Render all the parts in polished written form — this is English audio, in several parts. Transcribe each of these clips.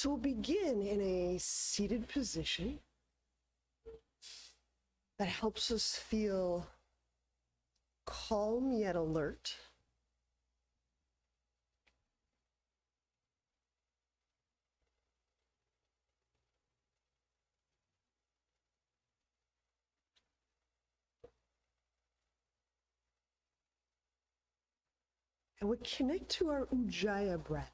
So we'll begin in a seated position that helps us feel calm yet alert. And we connect to our Ujjayi breath.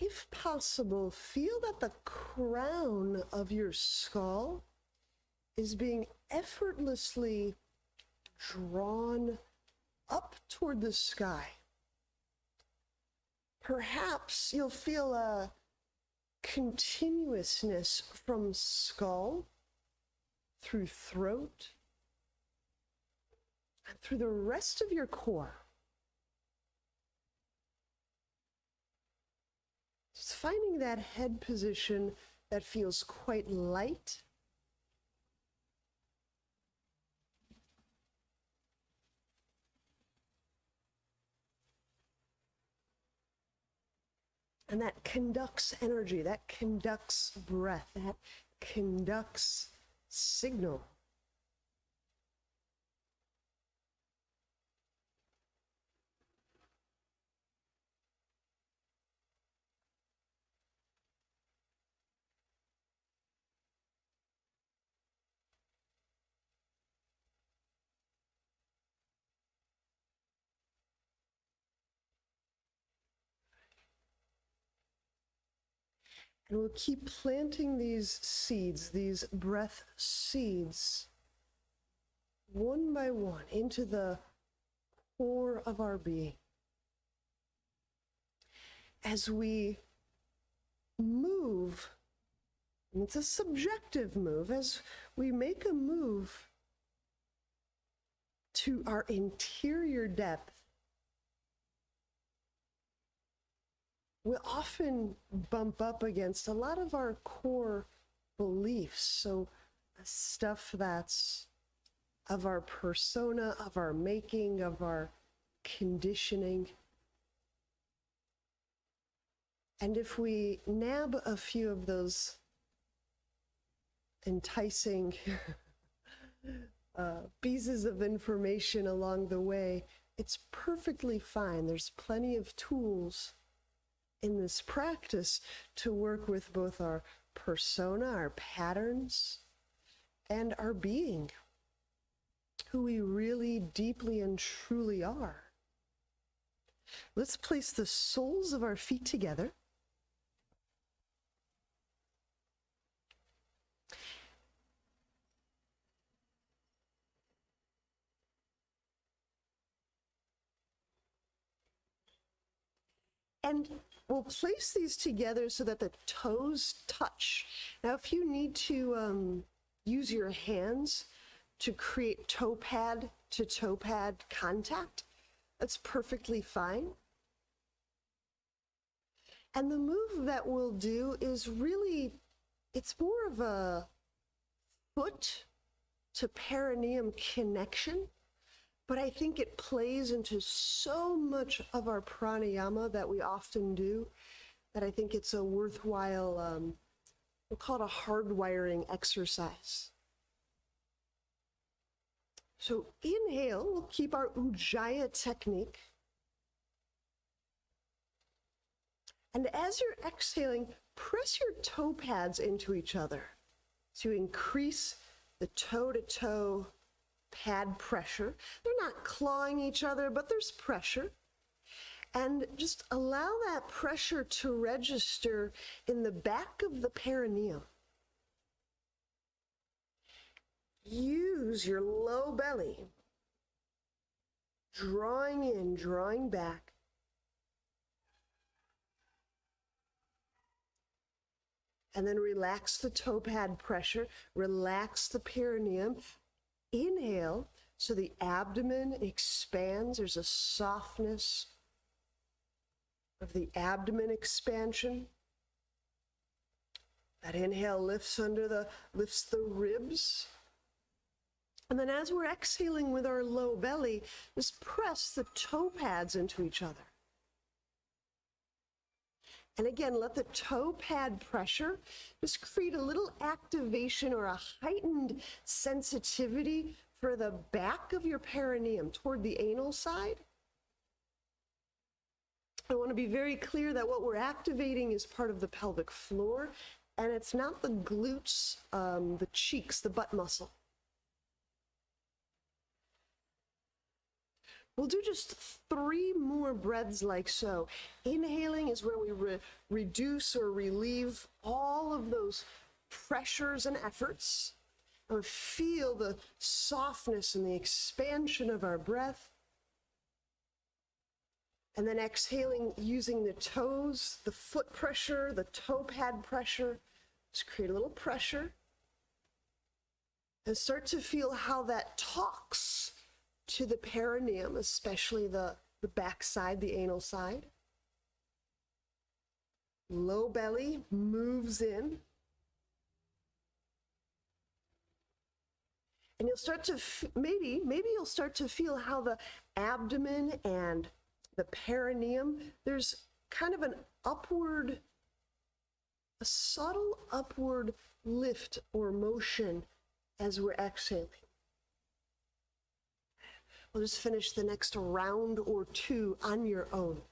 If possible, feel that the crown of your skull is being effortlessly drawn up toward the sky. Perhaps you'll feel a continuousness from skull through throat and through the rest of your core. Just finding that head position that feels quite light. And that conducts energy, that conducts breath, that conducts signal. And we'll keep planting these seeds, these breath seeds, one by one into the core of our being. As we move, and it's a subjective move, as we make a move to our interior depth, we often bump up against a lot of our core beliefs. So stuff that's of our persona, of our making, of our conditioning. And if we nab a few of those enticing pieces of information along the way, it's perfectly fine. There's plenty of tools in this practice to work with both our persona, our patterns, and our being, who we really deeply and truly are. Let's place the soles of our feet together. And we'll place these together so that the toes touch. Now, if you need to use your hands to create toe pad to toe pad contact, that's perfectly fine. And the move that we'll do is really, it's more of a foot to perineum connection. But I think it plays into so much of our pranayama that we often do that I think it's a worthwhile, we'll call it a hardwiring exercise. So inhale, we'll keep our Ujjayi technique. And as you're exhaling, press your toe pads into each other to increase the toe-to-toe pad pressure. They're not clawing each other, but there's pressure. And just allow that pressure to register in the back of the perineum. Use your low belly, drawing in, drawing back. And then relax the toe pad pressure, relax the perineum. Inhale, So the abdomen expands. There's a softness of the abdomen expansion. That inhale lifts lifts the ribs. And then as we're exhaling with our low belly, just press the toe pads into each other. And again, let the toe pad pressure just create a little activation or a heightened sensitivity for the back of your perineum toward the anal side. I want to be very clear that what we're activating is part of the pelvic floor, and it's not the glutes, the cheeks, the butt muscle. We'll do just 3 more breaths like so. Inhaling is where we reduce or relieve all of those pressures and efforts. And feel the softness and the expansion of our breath. And then exhaling using the toes, the foot pressure, the toe pad pressure. Just create a little pressure. And start to feel how that talks to the perineum, especially the back side, the anal side. Low belly moves in. And you'll start to, maybe you'll start to feel how the abdomen and the perineum, there's kind of a subtle upward lift or motion as we're exhaling. We'll just finish the next round or 2 on your own.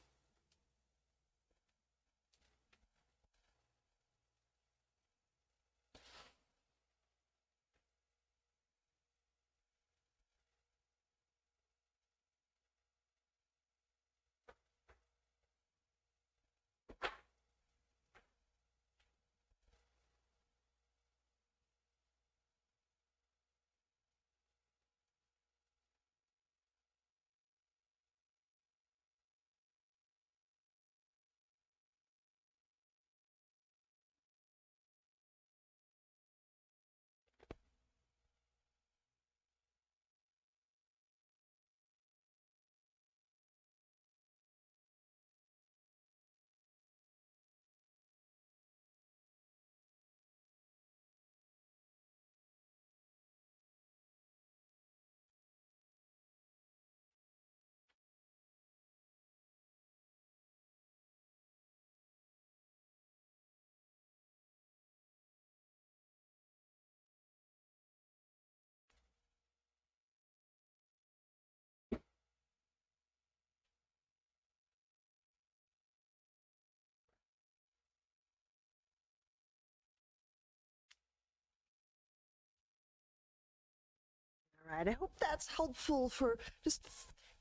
All right, I hope that's helpful for just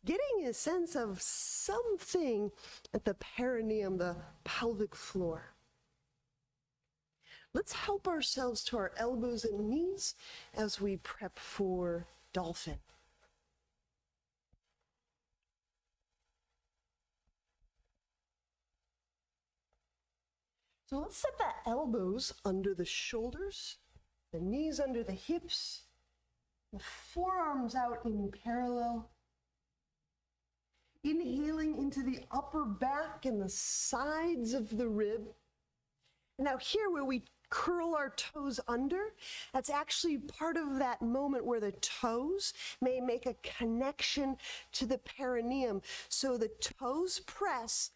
getting a sense of something at the perineum, the pelvic floor. Let's help ourselves to our elbows and knees as we prep for dolphin. So let's set the elbows under the shoulders, the knees under the hips, the forearms out in parallel. Inhaling into the upper back and the sides of the rib. And now here where we curl our toes under, that's actually part of that moment where the toes may make a connection to the perineum. So the toes press,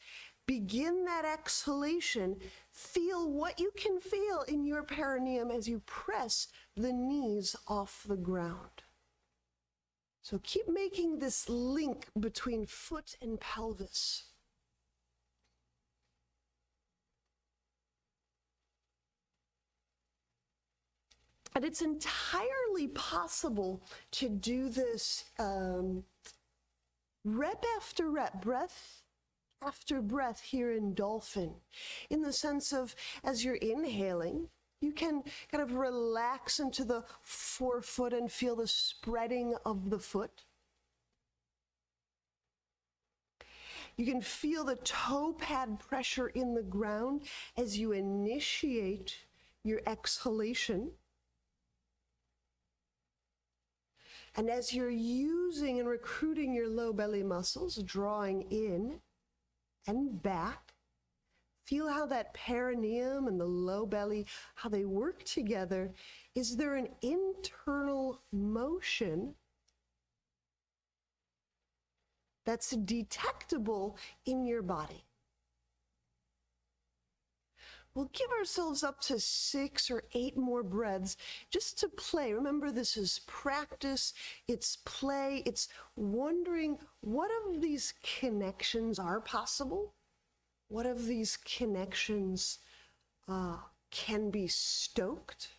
begin that exhalation, feel what you can feel in your perineum as you press the knees off the ground. So keep making this link between foot and pelvis. And it's entirely possible to do this rep after rep, breath after breath here in dolphin, in the sense of as you're inhaling, you can kind of relax into the forefoot and feel the spreading of the foot. You can feel the toe pad pressure in the ground as you initiate your exhalation. And as you're using and recruiting your low belly muscles, drawing in and back, feel how that perineum and the low belly, how they work together. Is there an internal motion that's detectable in your body? We'll give ourselves up to 6 or 8 more breaths just to play. Remember, this is practice, it's play, it's wondering what of these connections are possible, what of these connections can be stoked.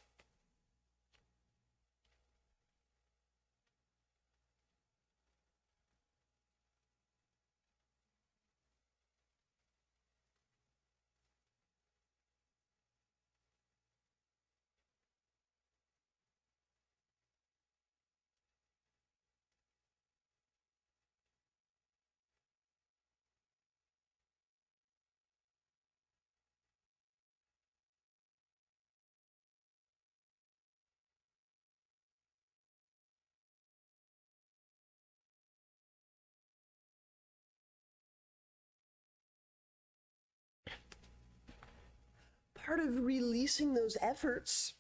Part of releasing those efforts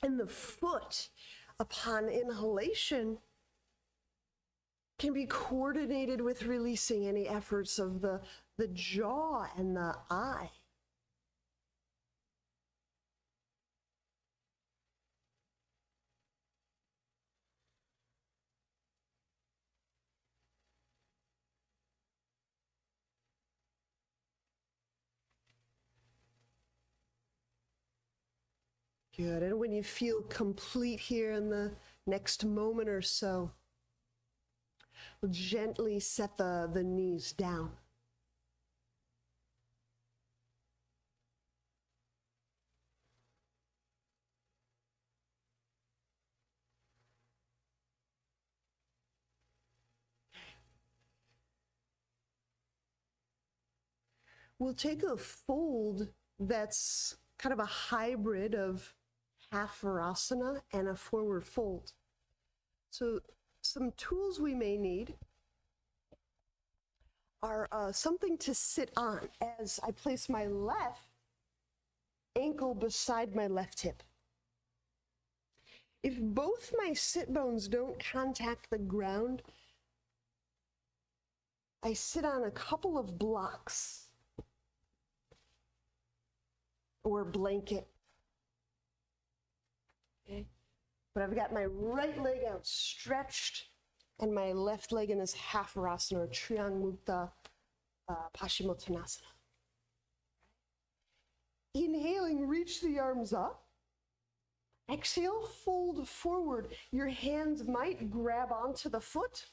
in the foot upon inhalation can be coordinated with releasing any efforts of the jaw and the eye. Good, and when you feel complete here in the next moment or so, we'll gently set the knees down. We'll take a fold that's kind of a hybrid of half Virasana and a forward fold. So some tools we may need are something to sit on as I place my left ankle beside my left hip. If both my sit bones don't contact the ground, I sit on a couple of blocks or blanket. Okay. But I've got my right leg out stretched and my left leg in this half Virasana or Triangmukta Paschimottanasana. Inhaling, reach the arms up. Exhale, fold forward. Your hands might grab onto the foot.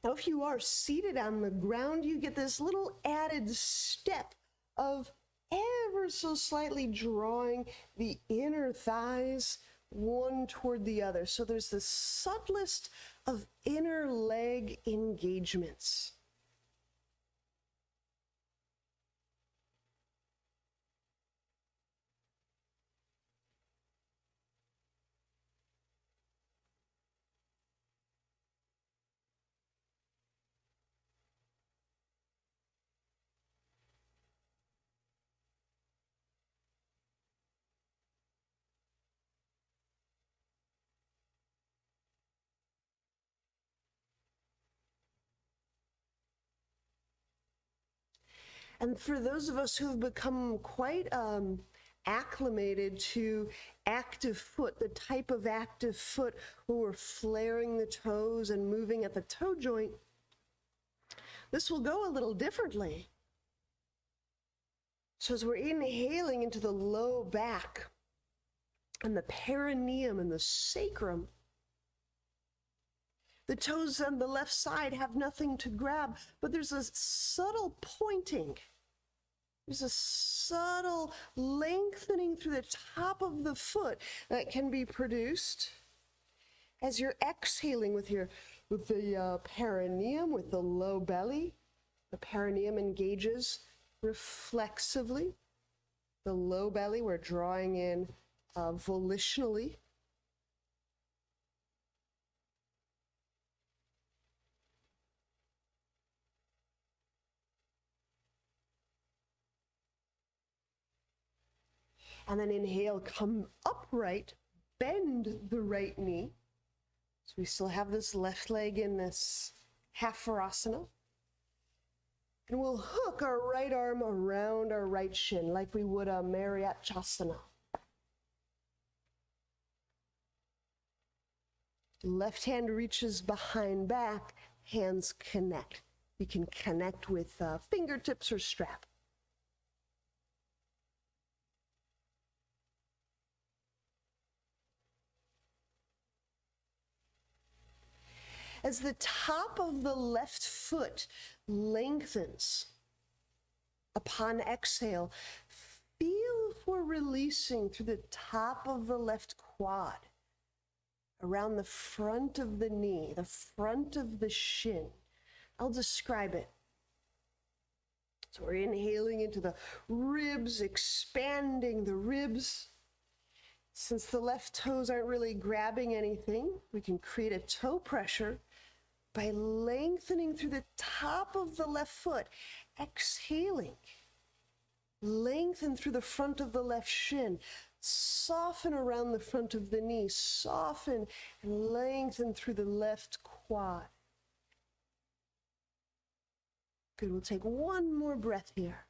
Now, if you are seated on the ground, you get this little added step of ever so slightly drawing the inner thighs one toward the other. So there's the subtlest of inner leg engagements. And for those of us who've become quite acclimated to active foot, the type of active foot where we're flaring the toes and moving at the toe joint, this will go a little differently. So as we're inhaling into the low back and the perineum and the sacrum, the toes on the left side have nothing to grab, but there's a subtle pointing. There's a subtle lengthening through the top of the foot that can be produced as you're exhaling with the perineum, with the low belly, The perineum engages reflexively. The low belly, we're drawing in volitionally. And then inhale, come upright, bend the right knee. So we still have this left leg in this half Virasana. And we'll hook our right arm around our right shin like we would a Mariachasana. Left hand reaches behind back, hands connect. We can connect with fingertips or strap. As the top of the left foot lengthens upon exhale, feel for releasing through the top of the left quad, around the front of the knee, the front of the shin. I'll describe it. So we're inhaling into the ribs, expanding the ribs. Since the left toes aren't really grabbing anything, we can create a toe pressure by lengthening through the top of the left foot, exhaling. Lengthen through the front of the left shin. Soften around the front of the knee. Soften and lengthen through the left quad. Good, we'll take one more breath here.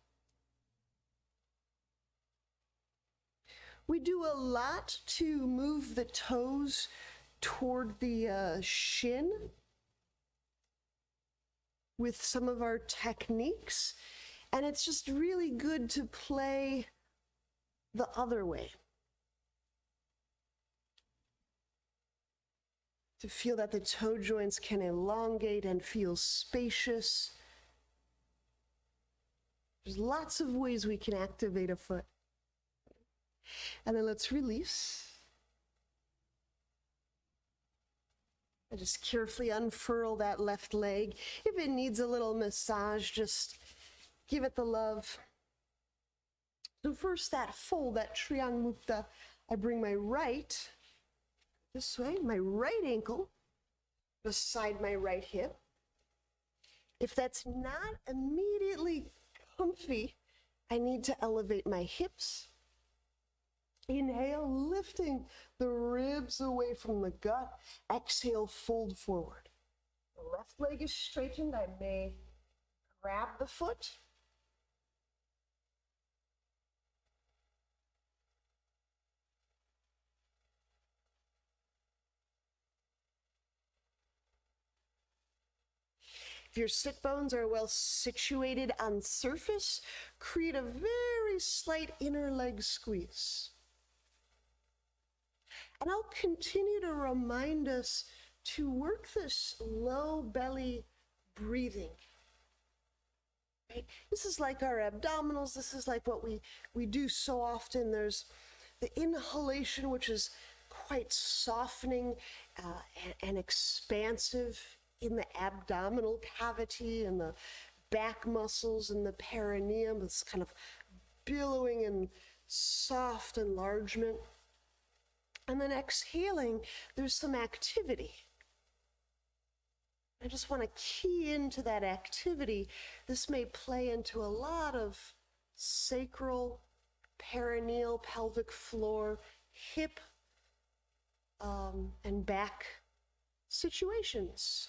We do a lot to move the toes toward the shin with some of our techniques, and it's just really good to play the other way. To feel that the toe joints can elongate and feel spacious. There's lots of ways we can activate a foot. And then let's release. And just carefully unfurl that left leg. If it needs a little massage, just give it the love. So first that fold, that Triang Mukta, I bring my right this way, my right ankle beside my right hip. If that's not immediately comfy, I need to elevate my hips. Inhale, lifting the ribs away from the gut. Exhale, fold forward. The left leg is straightened. I may grab the foot. If your sit bones are well situated on surface, create a very slight inner leg squeeze. And I'll continue to remind us to work this low belly breathing. Right? This is like our abdominals. This is like what we do so often. There's the inhalation, which is quite softening and expansive in the abdominal cavity and the back muscles and the perineum. It's kind of billowing and soft enlargement. And then exhaling, there's some activity. I just want to key into that activity. This may play into a lot of sacral, perineal, pelvic floor, hip, and back situations.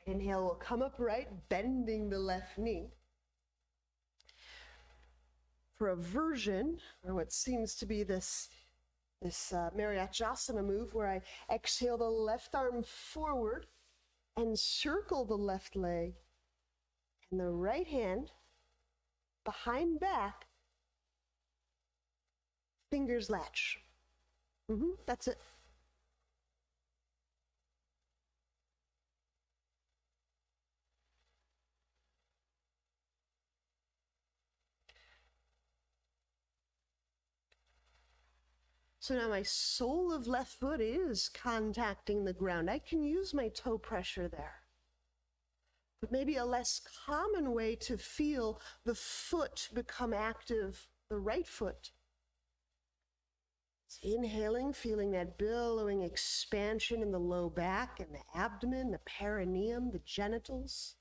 Inhale, we'll come upright, bending the left knee. For a version, or what seems to be this Mariachasana move, where I exhale the left arm forward and circle the left leg, and the right hand behind back, fingers latch. That's it. So now my sole of left foot is contacting the ground. I can use my toe pressure there. But maybe a less common way to feel the foot become active, the right foot. It's inhaling, feeling that billowing expansion in the low back and the abdomen, the perineum, the genitals.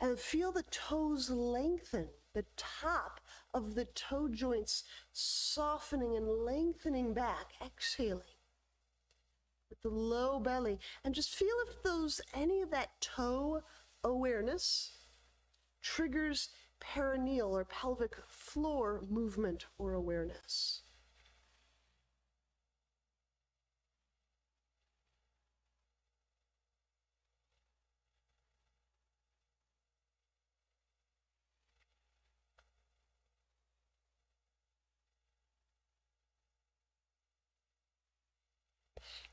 And feel the toes lengthen, the top of the toe joints softening and lengthening back, exhaling with the low belly. And just feel if any of that toe awareness triggers perineal or pelvic floor movement or awareness.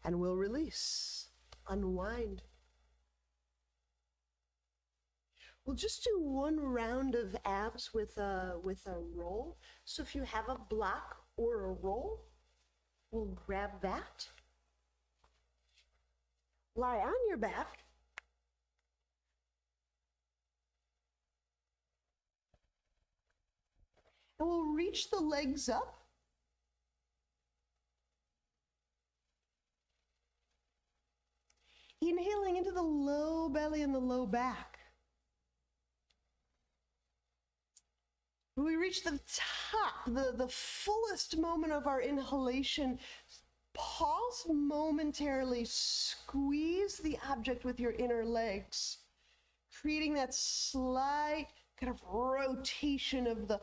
And we'll release, unwind. We'll just do one round of abs with a roll. So if you have a block or a roll, we'll grab that. Lie on your back. And we'll reach the legs up. Inhaling into the low belly and the low back. When we reach the top, the fullest moment of our inhalation, pause momentarily, squeeze the object with your inner legs, creating that slight kind of rotation of the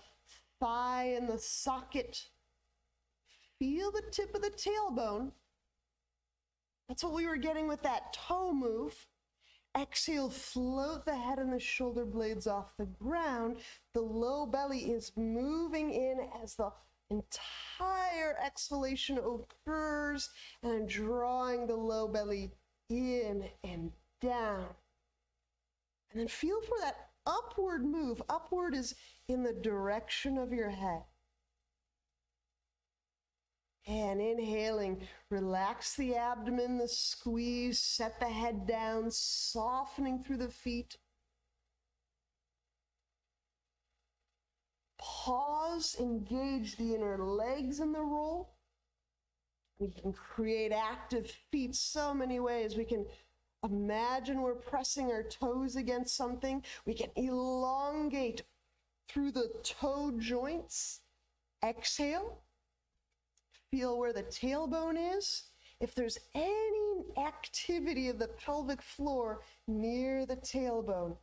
thigh and the socket. Feel the tip of the tailbone. That's what we were getting with that toe move. Exhale, float the head and the shoulder blades off the ground. The low belly is moving in as the entire exhalation occurs, and I'm drawing the low belly in and down. And then feel for that upward move. Upward is in the direction of your head. And inhaling, relax the abdomen, the squeeze, set the head down, softening through the feet. Pause, engage the inner legs in the roll. We can create active feet so many ways. We can imagine we're pressing our toes against something. We can elongate through the toe joints. Exhale. Feel where the tailbone is. If there's any activity of the pelvic floor near the tailbone,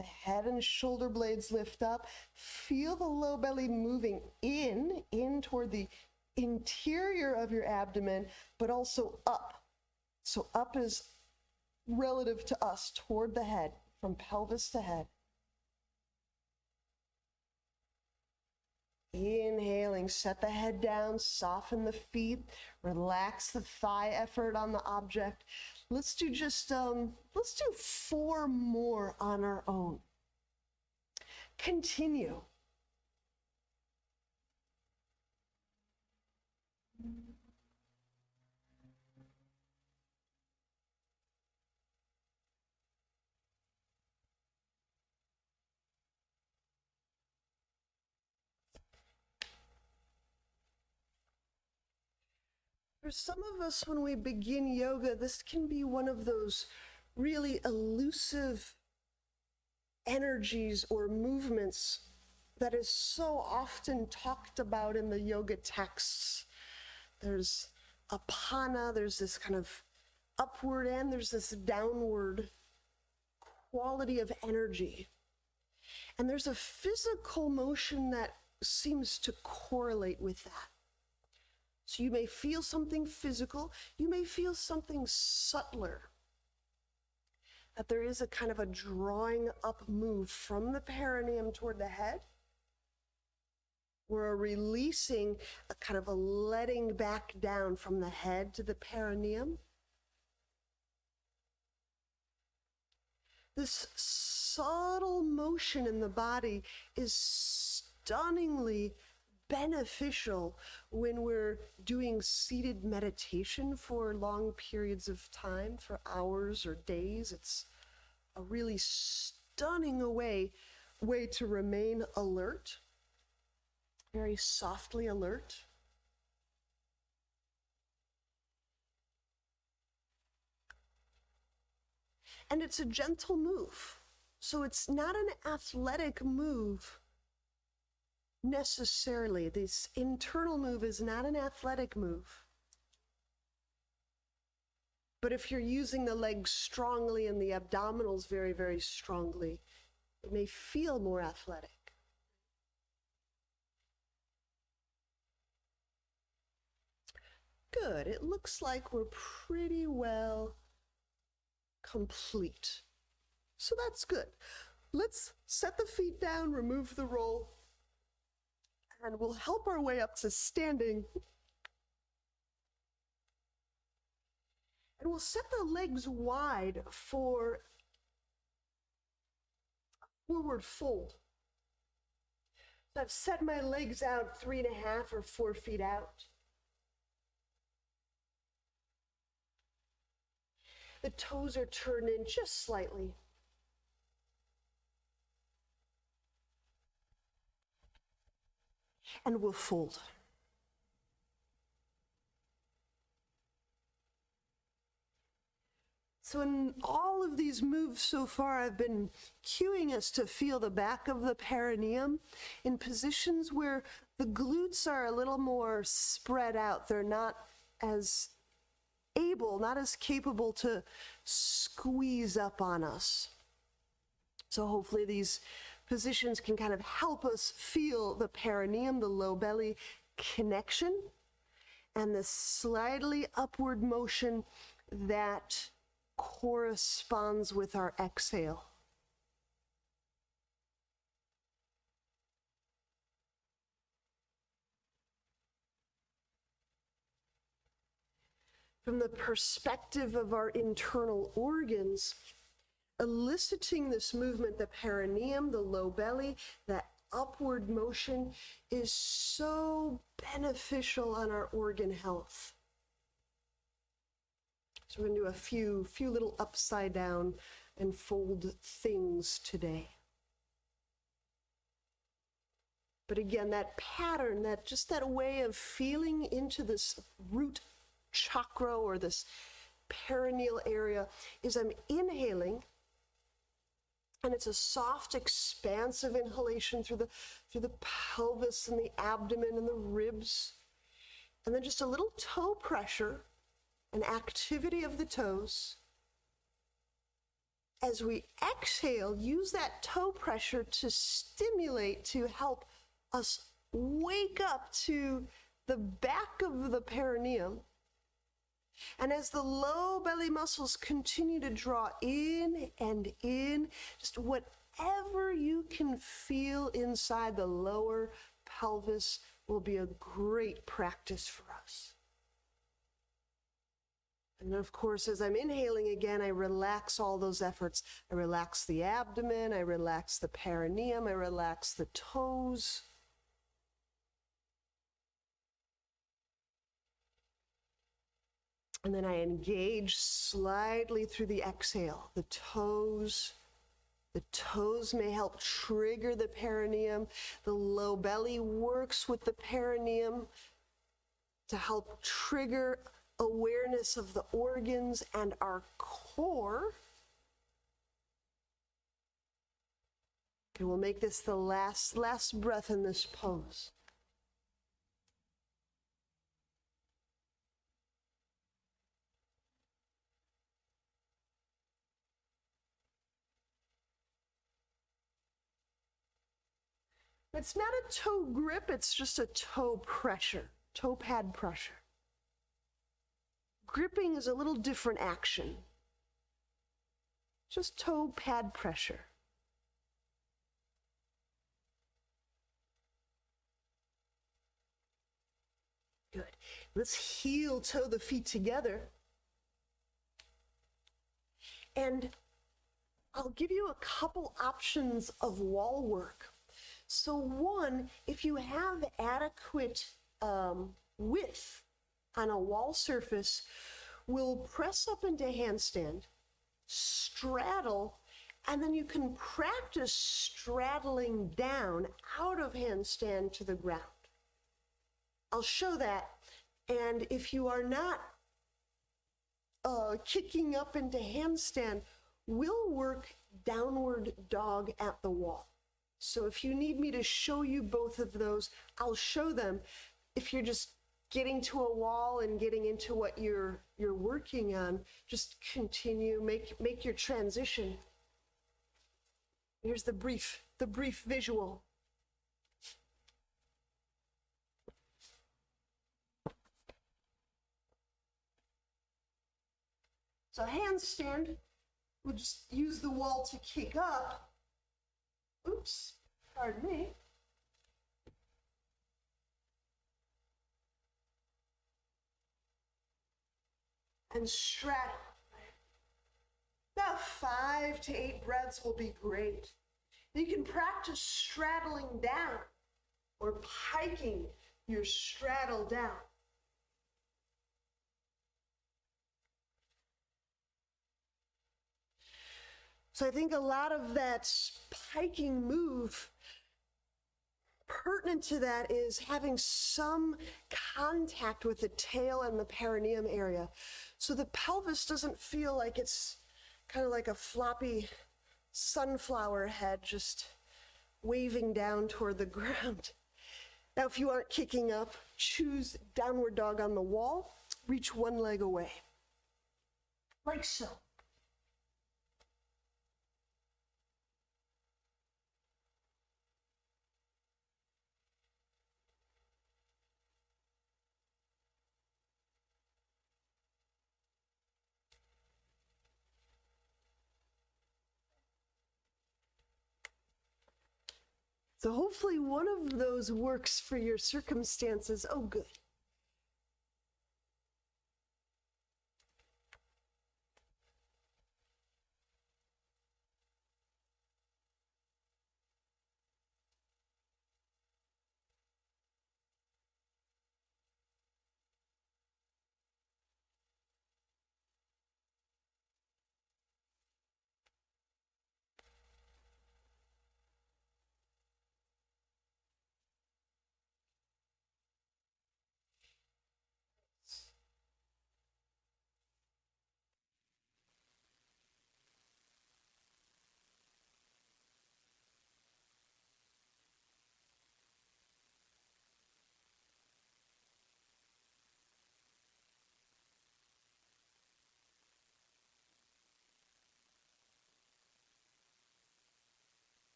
the head and shoulder blades lift up. Feel the low belly moving in toward the interior of your abdomen, but also up. So up is relative to us, toward the head, from pelvis to head. Inhaling, set the head down, soften the feet, relax the thigh effort on the object. Let's do 4 more on our own. Continue. For some of us, when we begin yoga, this can be one of those really elusive energies or movements that is so often talked about in the yoga texts. There's apana, there's this kind of upward and there's this downward quality of energy. And there's a physical motion that seems to correlate with that. So you may feel something physical, you may feel something subtler. That there is a kind of a drawing up move from the perineum toward the head, or a releasing, a kind of a letting back down from the head to the perineum. This subtle motion in the body is stunningly beneficial when we're doing seated meditation for long periods of time, for hours or days. It's a really stunning way to remain alert, very softly alert. And it's a gentle move. So it's not an athletic move necessarily. This internal move is not an athletic move. But if you're using the legs strongly and the abdominals very, very strongly, it may feel more athletic. Good. It looks like we're pretty well complete. So that's good. Let's set the feet down, remove the roll, and we'll help our way up to standing. And we'll set the legs wide for forward fold. So I've set my legs out 3.5 or 4 feet out. The toes are turned in just slightly. And we'll fold. So in all of these moves so far, I've been cueing us to feel the back of the perineum in positions where the glutes are a little more spread out. They're not as able, not as capable to squeeze up on us. So hopefully these positions can kind of help us feel the perineum, the low belly connection, and the slightly upward motion that corresponds with our exhale. From the perspective of our internal organs, eliciting this movement, the perineum, the low belly, that upward motion is so beneficial on our organ health. So we're going to do a few little upside down and fold things today. But again, that pattern, that way of feeling into this root chakra or this perineal area is I'm inhaling, and it's a soft, expansive inhalation through the pelvis and the abdomen and the ribs, and then just a little toe pressure, an activity of the toes. As we exhale, use that toe pressure to stimulate, to help us wake up to the back of the perineum. And as the low belly muscles continue to draw in and in, just whatever you can feel inside the lower pelvis will be a great practice for us. And then, of course, as I'm inhaling again, I relax all those efforts. I relax the abdomen, I relax the perineum, I relax the toes. And then I engage slightly through the exhale. The toes may help trigger the perineum. The low belly works with the perineum to help trigger awareness of the organs and our core. And we'll make this the last breath in this pose. It's not a toe grip, it's just a toe pressure, toe pad pressure. Gripping is a little different action. Just toe pad pressure. Good. Let's heel toe the feet together. And I'll give you a couple options of wall work. So one, if you have adequate width on a wall surface, we'll press up into handstand, straddle, and then you can practice straddling down out of handstand to the ground. I'll show that. And if you are not kicking up into handstand, we'll work downward dog at the wall. So if you need me to show you both of those, I'll show them. If you're just getting to a wall and getting into what you're working on, just continue, make your transition. Here's the brief visual. So handstand, we'll just use the wall to kick up. Oops, pardon me. And straddle. About 5 to 8 breaths will be great. You can practice straddling down or piking your straddle down. So I think a lot of that piking move, pertinent to that is having some contact with the tail and the perineum area. So the pelvis doesn't feel like it's kind of like a floppy sunflower head just waving down toward the ground. Now, if you aren't kicking up, choose downward dog on the wall, reach one leg away, like so. So hopefully one of those works for your circumstances. Oh, good.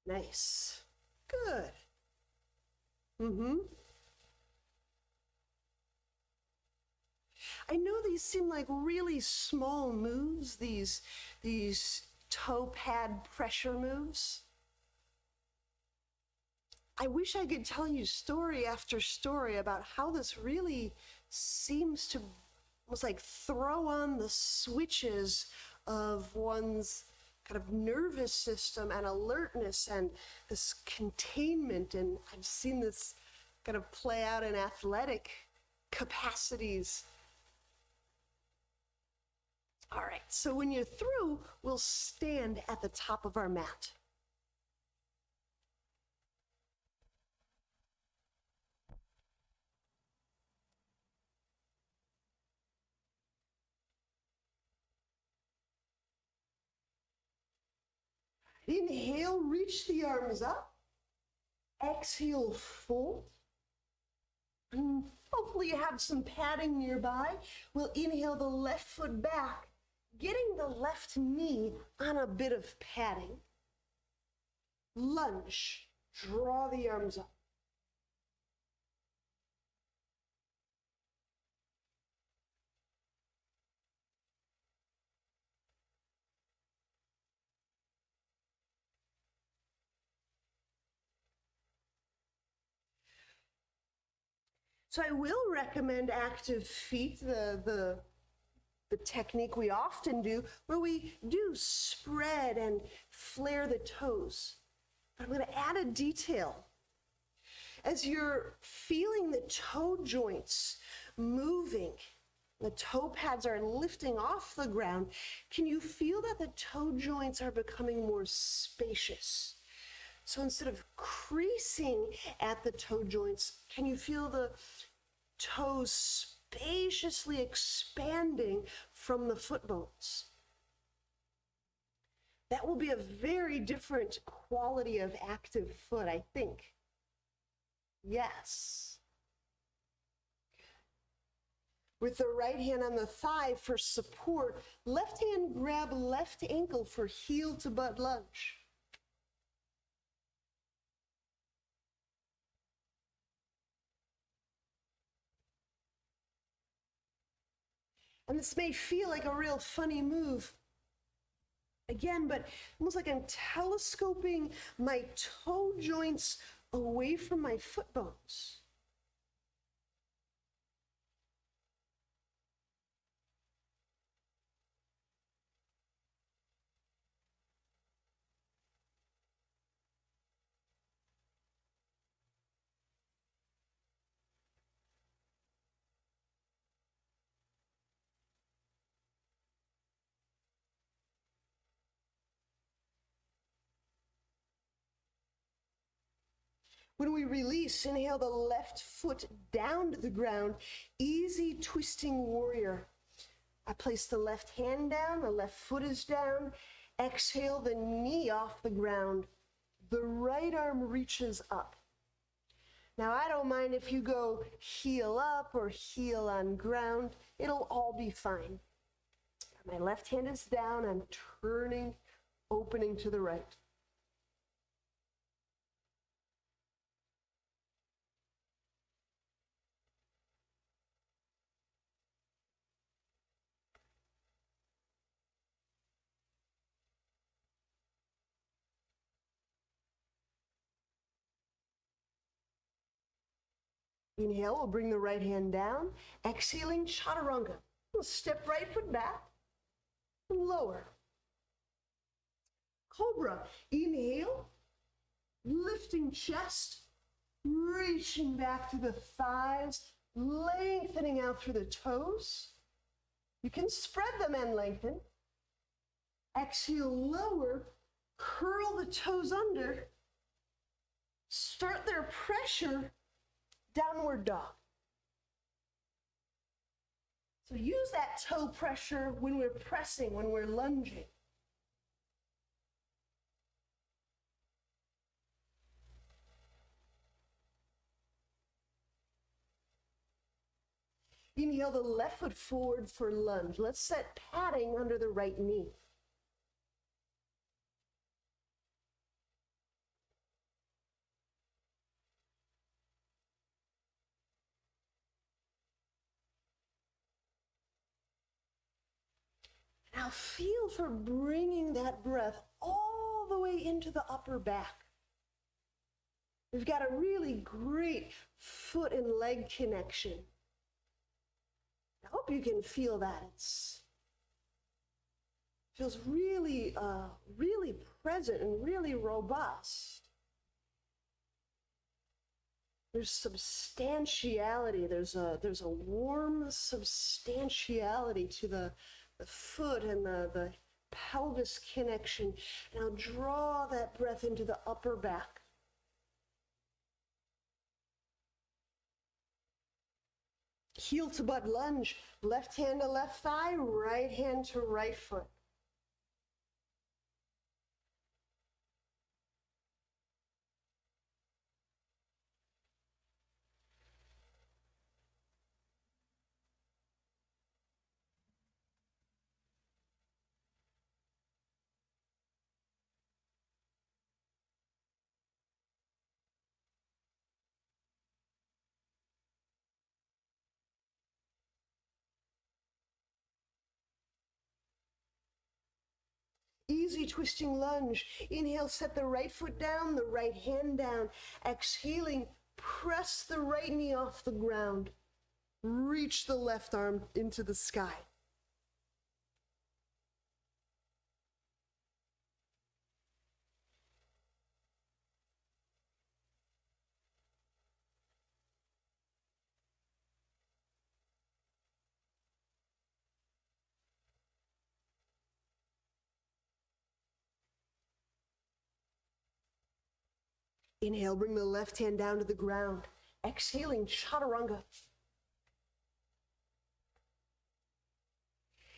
Nice. Good. I know these seem like really small moves, these toe pad pressure moves. I wish I could tell you story after story about how this really seems to almost like throw on the switches of one's kind of nervous system and alertness and this containment. And I've seen this kind of play out in athletic capacities. All right, so when you're through, we'll stand at the top of our mat. Inhale, reach the arms up. Exhale, fold. And hopefully you have some padding nearby. We'll inhale the left foot back, getting the left knee on a bit of padding. Lunge, draw the arms up. So I will recommend active feet, the technique we often do, where we do spread and flare the toes. But I'm going to add a detail. As you're feeling the toe joints moving, the toe pads are lifting off the ground, can you feel that the toe joints are becoming more spacious? So instead of creasing at the toe joints, can you feel the toes spaciously expanding from the foot bones? That will be a very different quality of active foot, I think. Yes. With the right hand on the thigh for support, left hand grab left ankle for heel to butt lunge. And this may feel like a real funny move, again, but almost like I'm telescoping my toe joints away from my foot bones. When we release, inhale the left foot down to the ground, easy twisting warrior. I place the left hand down, the left foot is down. Exhale the knee off the ground. The right arm reaches up. Now I don't mind if you go heel up or heel on ground, it'll all be fine. My left hand is down, I'm turning, opening to the right. Inhale, we'll bring the right hand down. Exhaling, chaturanga. We'll step right foot back and lower. Cobra. Inhale, lifting chest, reaching back to the thighs, lengthening out through the toes. You can spread them and lengthen. Exhale, lower, curl the toes under. Start their pressure. Downward dog. So use that toe pressure when we're pressing, when we're lunging. Inhale the left foot forward for lunge. Let's set padding under the right knee. Now feel for bringing that breath all the way into the upper back. We've got a really great foot and leg connection. I hope you can feel that. It feels really, really present and really robust. There's substantiality. There's a warm substantiality to the foot and the pelvis connection. Now draw that breath into the upper back. Heel to butt lunge, left hand to left thigh, right hand to right foot. Easy twisting lunge. Inhale, set the right foot down, the right hand down. Exhaling, press the right knee off the ground. Reach the left arm into the sky. Inhale, bring the left hand down to the ground. Exhaling, chaturanga.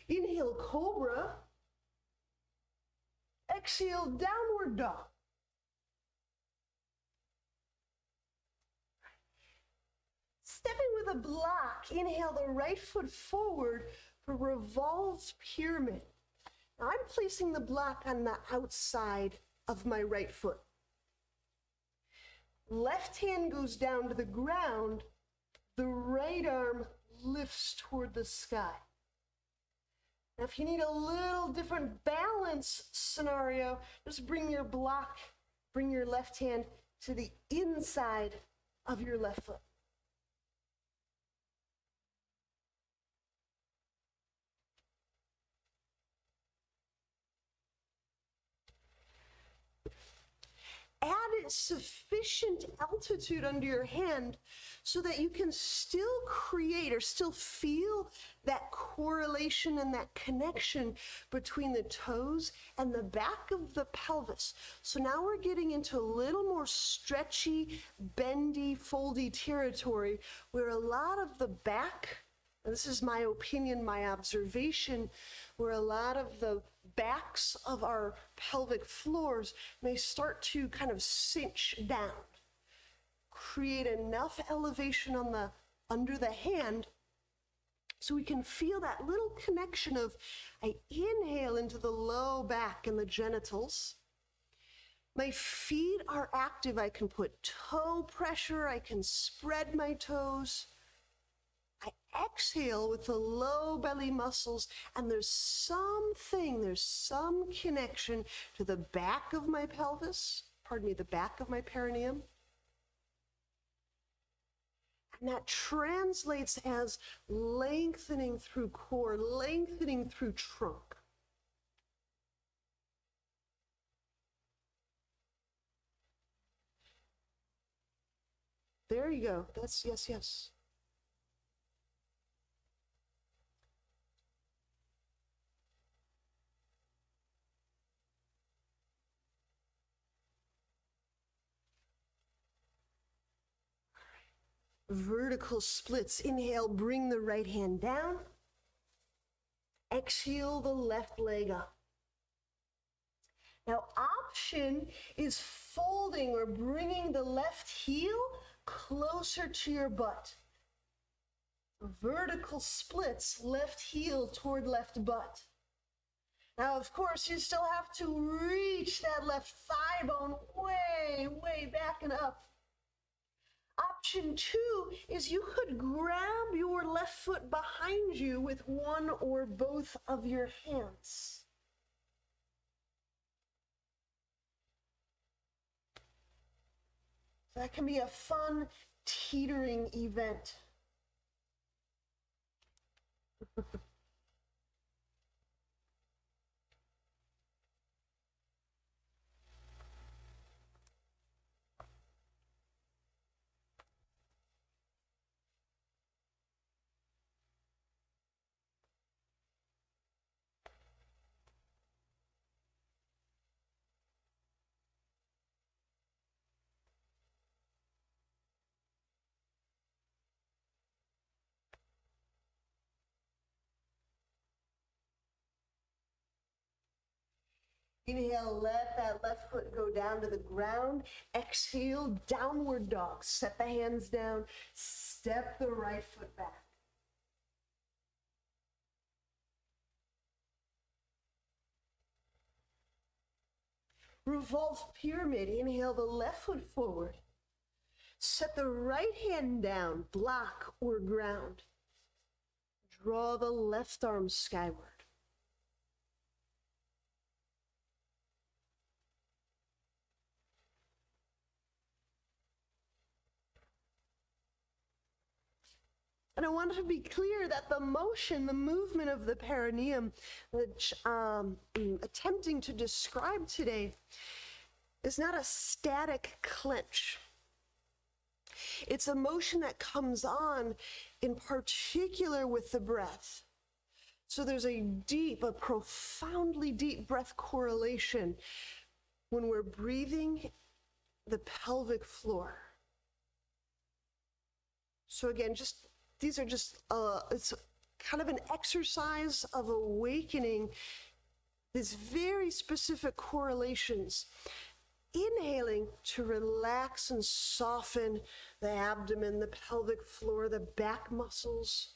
Inhale, cobra. Exhale, downward dog. Stepping with a block, inhale the right foot forward for revolved pyramid. Now I'm placing the block on the outside of my right foot. Left hand goes down to the ground, the right arm lifts toward the sky. Now if you need a little different balance scenario, just bring your block, bring your left hand to the inside of your left foot. Add sufficient altitude under your hand so that you can still create or still feel that correlation and that connection between the toes and the back of the pelvis. So now we're getting into a little more stretchy, bendy, foldy territory where a lot of the back, and this is my opinion, my observation, where a lot of the backs of our pelvic floors may start to kind of cinch down. Create enough elevation on the under the hand so we can feel that little connection of I inhale into the low back and the genitals. My feet are active. I can put toe pressure. I can spread my toes. I exhale with the low belly muscles, and there's some connection to the back of my pelvis, the back of my perineum. And that translates as lengthening through core, lengthening through trunk. There you go. That's yes, yes. Vertical splits. Inhale, bring the right hand down. Exhale the left leg up. Now, option is folding or bringing the left heel closer to your butt. Vertical splits, left heel toward left butt. Now, of course, you still have to reach that left thigh bone way, way back and up. Option 2 is you could grab your left foot behind you with one or both of your hands. So that can be a fun teetering event. Inhale, let that left foot go down to the ground. Exhale, downward dog. Set the hands down. Step the right foot back. Revolve pyramid. Inhale the left foot forward. Set the right hand down, block or ground. Draw the left arm skyward. And I want to be clear that the motion, the movement of the perineum, which I'm attempting to describe today, is not a static clench. It's a motion that comes on in particular with the breath. So there's a profoundly deep breath correlation when we're breathing the pelvic floor. So again, these are just, it's kind of an exercise of awakening these very specific correlations. Inhaling to relax and soften the abdomen, the pelvic floor, the back muscles.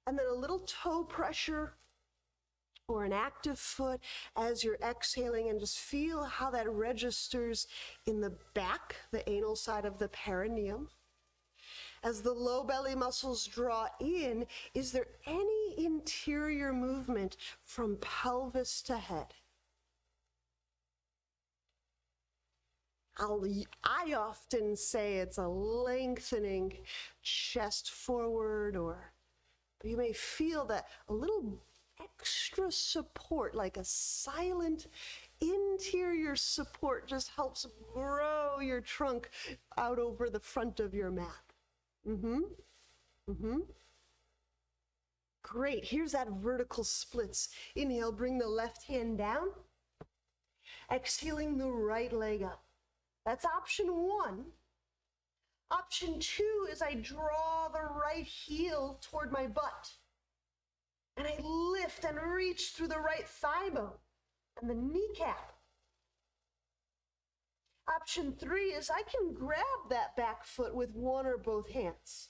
And then a little toe pressure or an active foot as you're exhaling, and just feel how that registers in the back, the anal side of the perineum. As the low belly muscles draw in, is there any interior movement from pelvis to head? I often say it's a lengthening chest forward, but you may feel that a little extra support, like a silent interior support, just helps grow your trunk out over the front of your mat. Great, here's that vertical splits. Inhale, bring the left hand down. Exhaling the right leg up. That's option one. Option two is I draw the right heel toward my butt. And I lift and reach through the right thigh bone and the kneecap. Option three is I can grab that back foot with one or both hands.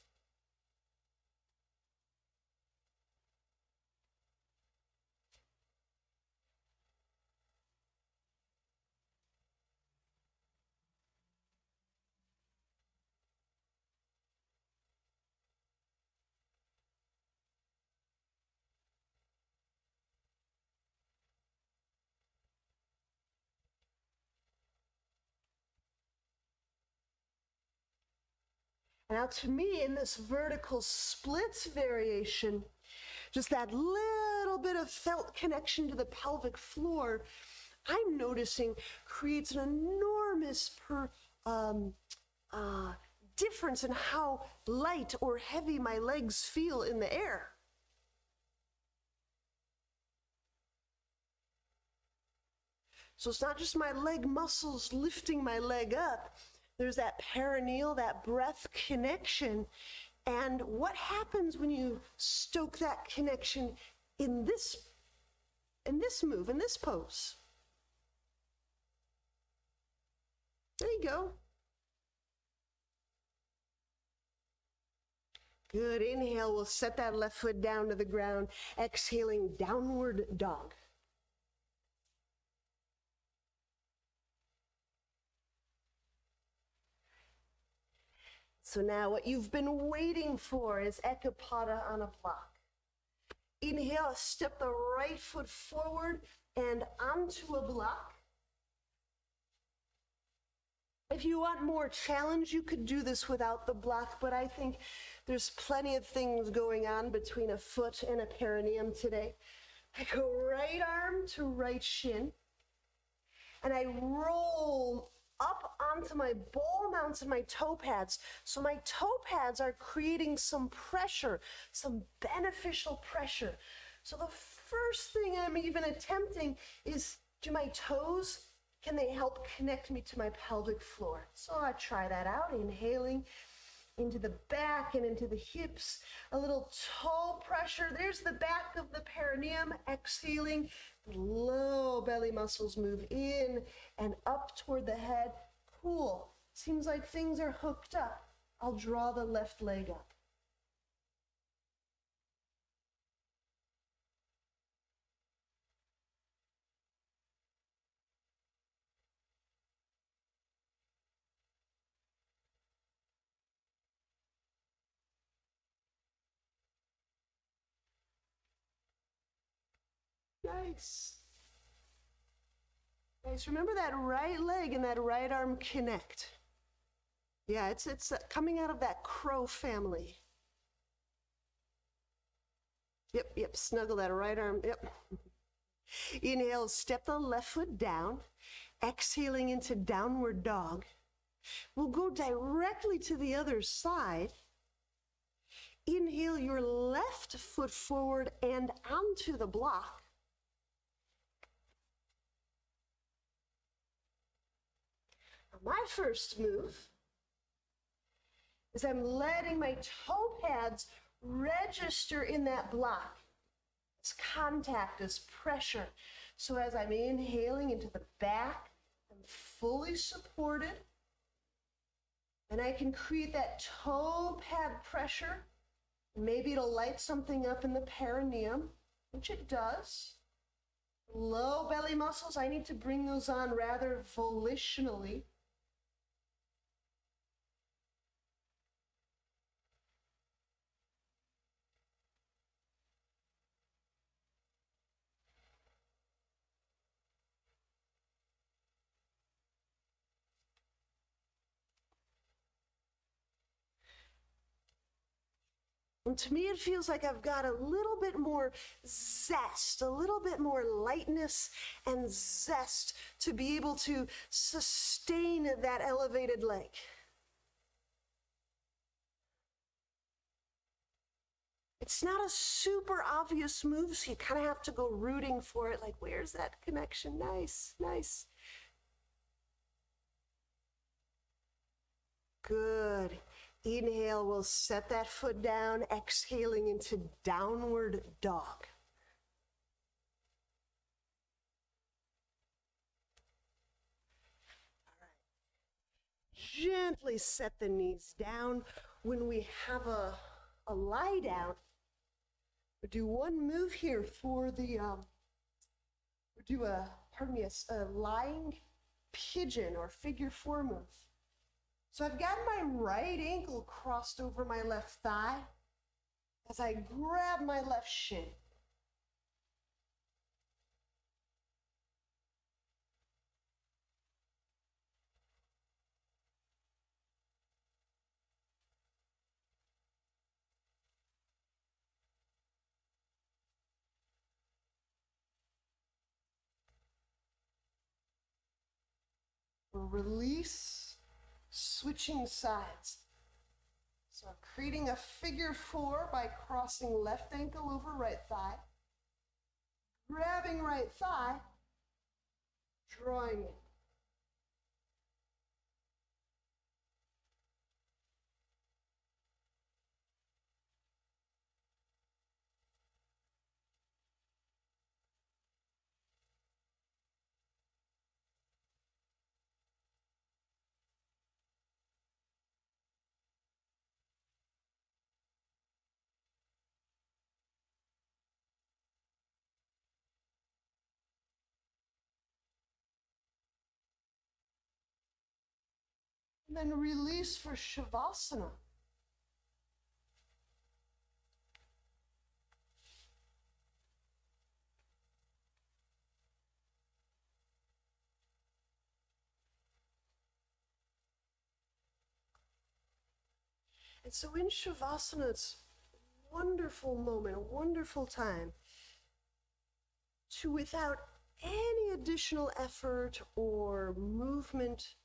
Now to me, in this vertical splits variation, just that little bit of felt connection to the pelvic floor, I'm noticing creates an enormous difference in how light or heavy my legs feel in the air. So it's not just my leg muscles lifting my leg up. There's that perineal, that breath connection. And what happens when you stoke that connection in this move, in this pose? There you go. Good. Inhale, we'll set that left foot down to the ground. Exhaling, downward dog. So now what you've been waiting for is Ekapada on a block. Inhale, step the right foot forward and onto a block. If you want more challenge, you could do this without the block, but I think there's plenty of things going on between a foot and a perineum today. I go right arm to right shin, and I roll up onto my ball mounts and my toe pads. So my toe pads are creating some pressure, some beneficial pressure. So the first thing I'm even attempting is, do my toes, can they help connect me to my pelvic floor? So I try that out, inhaling into the back and into the hips, a little toe pressure. There's the back of the perineum. Exhaling, the low belly muscles move in and up toward the head. Cool. Seems like things are hooked up. I'll draw the left leg up. Nice. Nice. Remember that right leg and that right arm connect. Yeah, it's coming out of that crow family. Yep, snuggle that right arm, yep. Inhale, step the left foot down, exhaling into downward dog. We'll go directly to the other side. Inhale your left foot forward and onto the block. My first move is I'm letting my toe pads register in that block. It's contact, it's pressure. So as I'm inhaling into the back, I'm fully supported. And I can create that toe pad pressure. Maybe it'll light something up in the perineum, which it does. Low belly muscles, I need to bring those on rather volitionally. And to me, it feels like I've got a little bit more zest, a little bit more lightness and zest to be able to sustain that elevated leg. It's not a super obvious move, so you kind of have to go rooting for it, like, where's that connection? Nice, nice. Good. Inhale, we'll set that foot down, exhaling into downward dog. All right. Gently set the knees down. When we have a lie down, we'll do one move here for the, we'll do a lying pigeon or figure 4 move. So I've got my right ankle crossed over my left thigh as I grab my left shin. We'll release, switching sides. So I'm creating a figure 4 by crossing left ankle over right thigh, grabbing right thigh, drawing it. And then release for Shavasana. And so in Shavasana, it's a wonderful moment, a wonderful time to, without any additional effort or movement,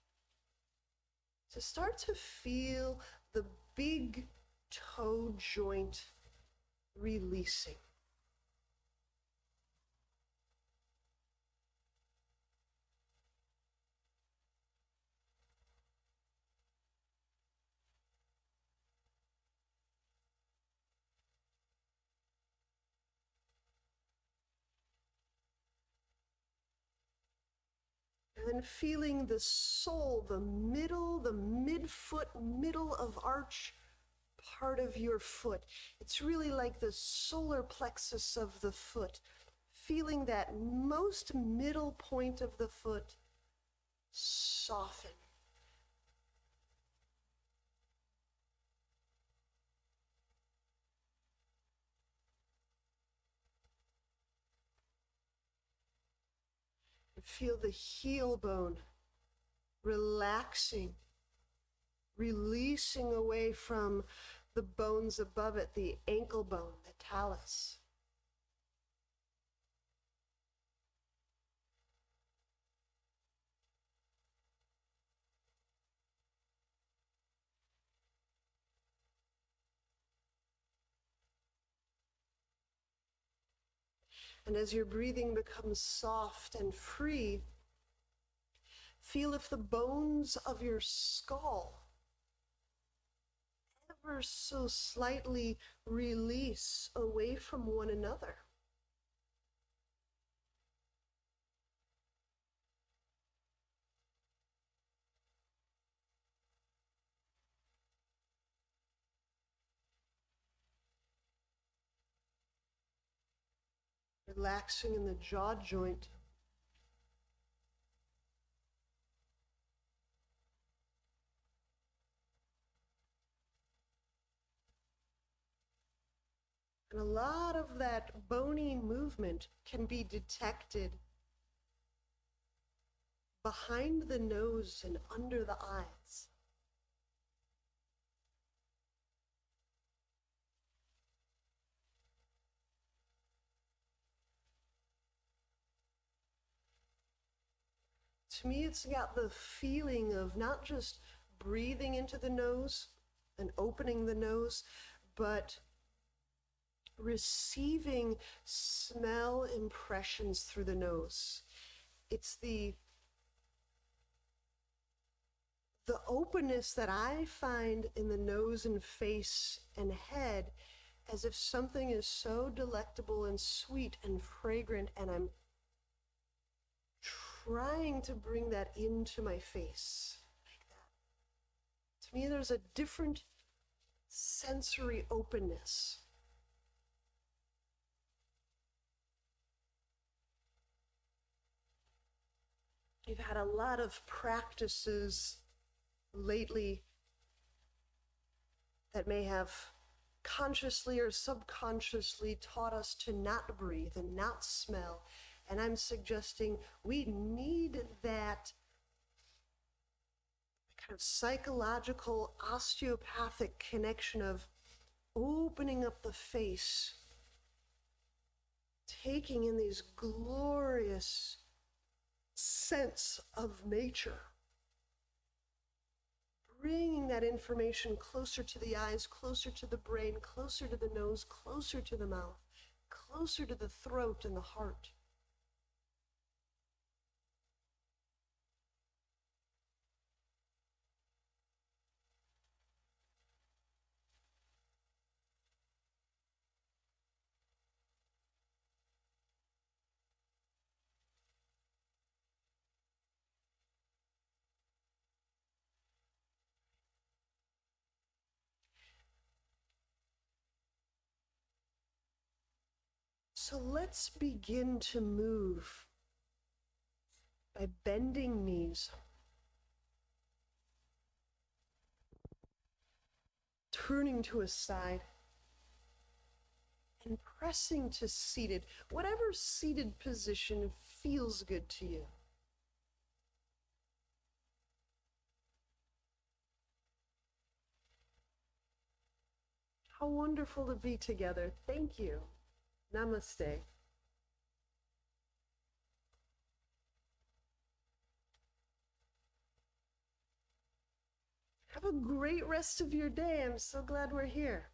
to start to feel the big toe joint releasing. And then feeling the sole, the midfoot, middle of arch part of your foot. It's really like the solar plexus of the foot. Feeling that most middle point of the foot soften. Feel the heel bone relaxing, releasing away from the bones above it, the ankle bone, the talus. And as your breathing becomes soft and free, feel if the bones of your skull ever so slightly release away from one another. Relaxing in the jaw joint. And a lot of that bony movement can be detected behind the nose and under the eyes. To me, it's got the feeling of not just breathing into the nose and opening the nose, but receiving smell impressions through the nose. It's the openness that I find in the nose and face and head, as if something is so delectable and sweet and fragrant, and I'm trying to bring that into my face like that. To me, there's a different sensory openness. We've had a lot of practices lately that may have consciously or subconsciously taught us to not breathe and not smell. And I'm suggesting we need that kind of psychological osteopathic connection of opening up the face, taking in these glorious sense of nature, bringing that information closer to the eyes, closer to the brain, closer to the nose, closer to the mouth, closer to the throat and the heart. So let's begin to move by bending knees, turning to a side, and pressing to seated, whatever seated position feels good to you. How wonderful to be together. Thank you. Namaste. Have a great rest of your day. I'm so glad we're here.